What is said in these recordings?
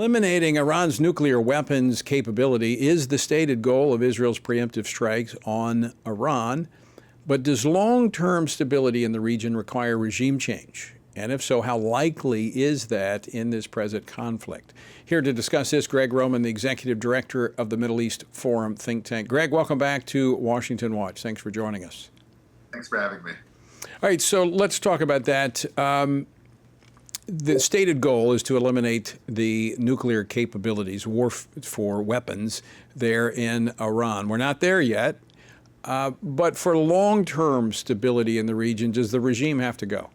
Eliminating Iran's nuclear weapons capability is the stated goal of Israel's preemptive strikes on Iran. But does long-term stability in the region require regime change? And if so, how likely is that in this present conflict? Here to discuss this, Gregg Roman, the executive director of the Middle East Forum think tank. Greg, welcome back to Washington Watch. Thanks for joining us. Thanks for having me. All right, so let's talk about that. The stated goal is to eliminate the nuclear capabilities, war for weapons there in Iran. We're not there yet, but for long-term stability in the region, does the regime have to go?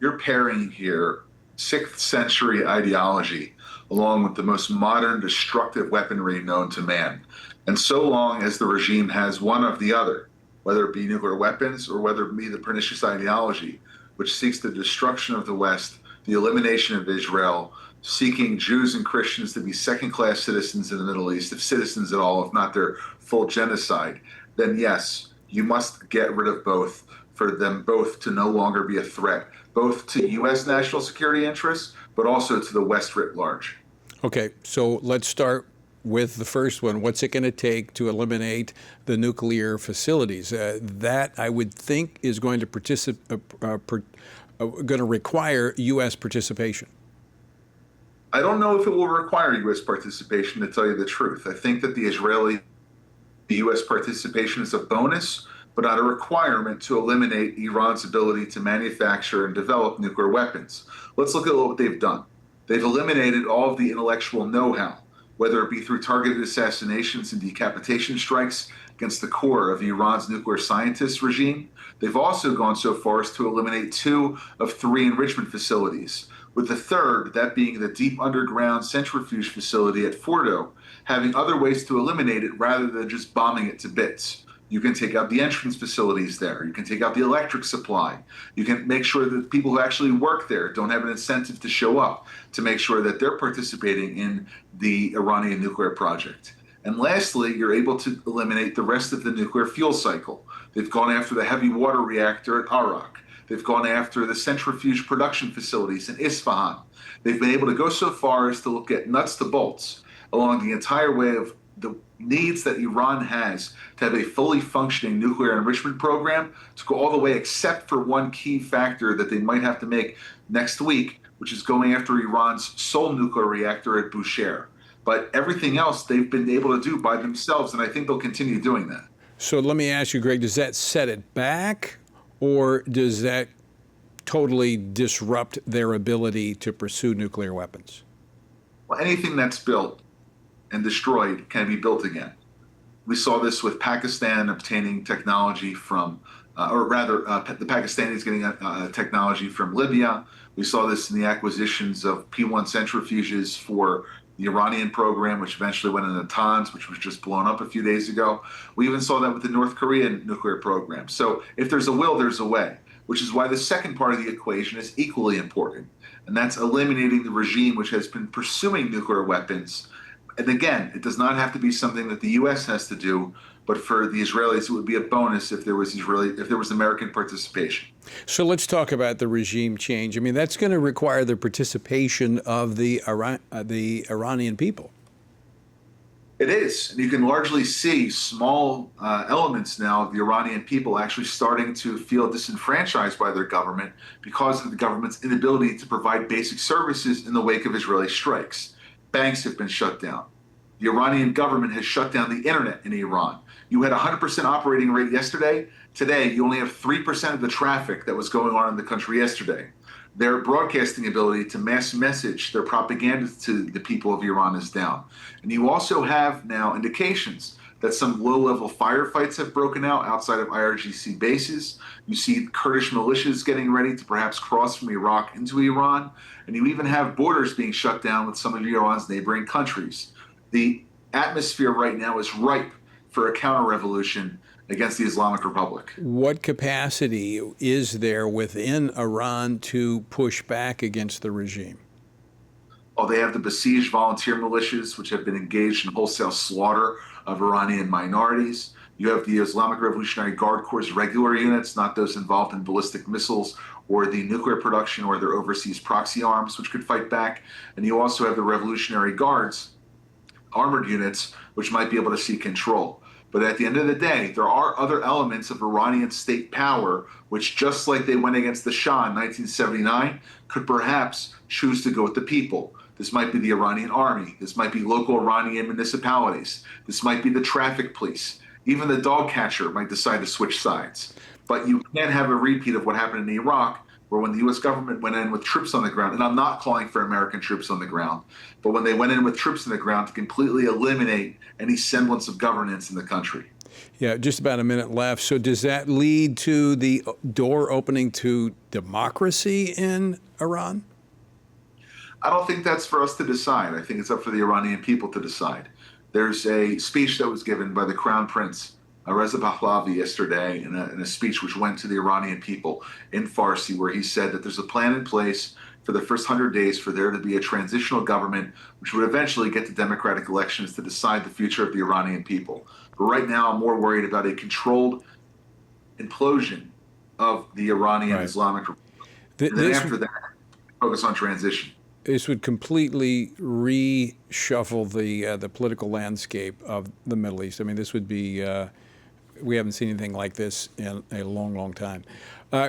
You're pairing here 6th century ideology along with the most modern destructive weaponry known to man. And so long as the regime has one of the other, whether it be nuclear weapons or whether it be the pernicious ideology, which seeks the destruction of the West, the elimination of Israel, seeking Jews and Christians to be second-class citizens in the Middle East, if citizens at all, if not their full genocide, then yes, you must get rid of both for them both to no longer be a threat, both to U.S. national security interests, but also to the West writ large. Okay, so let's start with the first one. What's it going to take to eliminate the nuclear facilities? That, I would think, is going to require U.S. participation. I don't know if it will require U.S. participation, to tell you the truth. I think that the U.S. participation is a bonus, but not a requirement to eliminate Iran's ability to manufacture and develop nuclear weapons. Let's look at what they've done. They've eliminated all of the intellectual know-how, whether it be through targeted assassinations and decapitation strikes against the core of Iran's nuclear scientist regime. They've also gone so far as to eliminate 2 of 3 enrichment facilities, with the third, that being the deep underground centrifuge facility at Fordo, having other ways to eliminate it rather than just bombing it to bits. You can take out the entrance facilities there. You can take out the electric supply. You can make sure that people who actually work there don't have an incentive to show up, to make sure that they're participating in the Iranian nuclear project. And lastly, you're able to eliminate the rest of the nuclear fuel cycle. They've gone after the heavy water reactor at Arak. They've gone after the centrifuge production facilities in Isfahan. They've been able to go so far as to look at nuts to bolts along the entire way of the needs that Iran has to have a fully functioning nuclear enrichment program, to go all the way except for one key factor that they might have to make next week, which is going after Iran's sole nuclear reactor at Bushehr. But everything else they've been able to do by themselves, and I think they'll continue doing that. So let me ask you, Greg, does that set it back, or does that totally disrupt their ability to pursue nuclear weapons? Well, anything that's built and destroyed can be built again. We saw this with Pakistan obtaining technology from, the Pakistanis getting technology from Libya. We saw this in the acquisitions of P-1 centrifuges for the Iranian program, which eventually went into Natanz, which was just blown up a few days ago. We even saw that with the North Korean nuclear program. So if there's a will, there's a way, which is why the second part of the equation is equally important. And that's eliminating the regime which has been pursuing nuclear weapons. And again, it does not have to be something that the U.S. has to do, but for the Israelis, it would be a bonus if there was American participation. So let's talk about the regime change. I mean, that's going to require the participation of the Iranian people. It is. And you can largely see small elements now of the Iranian people actually starting to feel disenfranchised by their government because of the government's inability to provide basic services in the wake of Israeli strikes. Banks have been shut down. The Iranian government has shut down the internet in Iran. You had 100% operating rate yesterday. Today, you only have 3% of the traffic that was going on in the country yesterday. Their broadcasting ability to mass message their propaganda to the people of Iran is down. And you also have now indications that some low-level firefights have broken out outside of IRGC bases. You see Kurdish militias getting ready to perhaps cross from Iraq into Iran. And you even have borders being shut down with some of Iran's neighboring countries. The atmosphere right now is ripe for a counter-revolution against the Islamic Republic. What capacity is there within Iran to push back against the regime? Oh, they have the besieged volunteer militias, which have been engaged in wholesale slaughter of Iranian minorities. You have the Islamic Revolutionary Guard Corps' regular units, not those involved in ballistic missiles or the nuclear production or their overseas proxy arms, which could fight back. And you also have the Revolutionary Guards armored units, which might be able to see control. But at the end of the day, there are other elements of Iranian state power, which, just like they went against the Shah in 1979, could perhaps choose to go with the people. This might be the Iranian army. This might be local Iranian municipalities. This might be the traffic police. Even the dog catcher might decide to switch sides. But you can't have a repeat of what happened in Iraq, where when the U.S. government went in with troops on the ground, and I'm not calling for American troops on the ground, but when they went in with troops on the ground to completely eliminate any semblance of governance in the country. Yeah, just about a minute left. So does that lead to the door opening to democracy in Iran? I don't think that's for us to decide. I think it's up for the Iranian people to decide. There's a speech that was given by the Crown Prince, Reza Pahlavi, yesterday in a speech which went to the Iranian people in Farsi, where he said that there's a plan in place for the first 100 days for there to be a transitional government, which would eventually get to democratic elections to decide the future of the Iranian people. But right now, I'm more worried about a controlled implosion of the Iranian Islamic Republic. And then after that, focus on transition. This would completely reshuffle the political landscape of the Middle East. I mean, this would be, we haven't seen anything like this in a long, long time.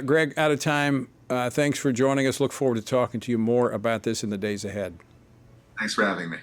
Gregg, out of time. Thanks for joining us. Look forward to talking to you more about this in the days ahead. Thanks for having me.